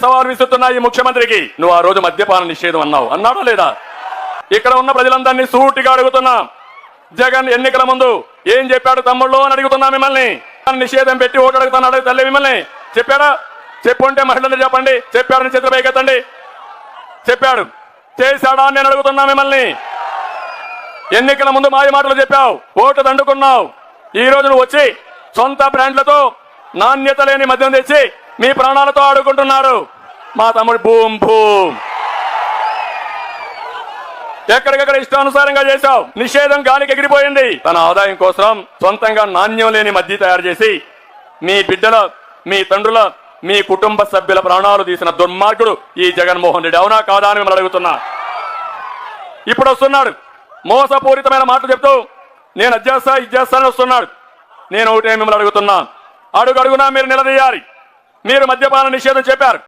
సవాల్ విసురుతున్నా ఈ ముఖ్యమంత్రికి. నువ్వు ఆ రోజు మద్యపాన నిషేధం అన్నాడా లేదా? ఇక్కడ ఉన్న ప్రజలందరినీ సూటిగా అడుగుతున్నా, జగన్ ఎన్నికల ముందు ఏం చెప్పాడు తమ్ముళ్ళు అని అడుగుతున్నా మిమ్మల్ని. నిషేధం పెట్టి ఓటు అడుగుతున్నాడు తల్లి మిమ్మల్ని. చెప్పాడా? చెప్పుంటే మహిళలు చెప్పండి. చెప్పాడని చిత్రపైకెత్తండి. చెప్పాడు. చేశాడా అని నేను అడుగుతున్నా మిమ్మల్ని. ఎన్నికల ముందు మాయ మాటలు చెప్పావు, ఓటు దండుకున్నావు. ఈ రోజు నువ్వు వచ్చి సొంత బ్రాండ్లతో నాణ్యత లేని మద్యం తెచ్చి మీ ప్రాణాలతో ఆడుకుంటున్నారు. మా తమ్ముడు భూమ్ భూమ్ ఎక్కడికక్కడ ఇష్టానుసారంగా చేశావు. నిషేధం గాలికి ఎగిరిపోయింది. తన ఆదాయం కోసం సొంతంగా నాణ్యం లేని మద్యం తయారు చేసి మీ బిడ్డల, మీ తండ్రుల, మీ కుటుంబ సభ్యుల ప్రాణాలు తీసిన దుర్మార్గుడు ఈ జగన్మోహన్ రెడ్డి. అవునా కాదా అని మిమ్మల్ని అడుగుతున్నా. ఇప్పుడు వస్తున్నాడు మోసపూరితమైన మాటలు చెప్తూ నేను అది చేస్తా ఇది చేస్తానని వస్తున్నాడు. నేను ఒకటే మిమ్మల్ని అడుగుతున్నా, అడుగడుగునా మీరు నిలదీయాలి. మీరు మద్యపాన నిషేధం చెప్పారు.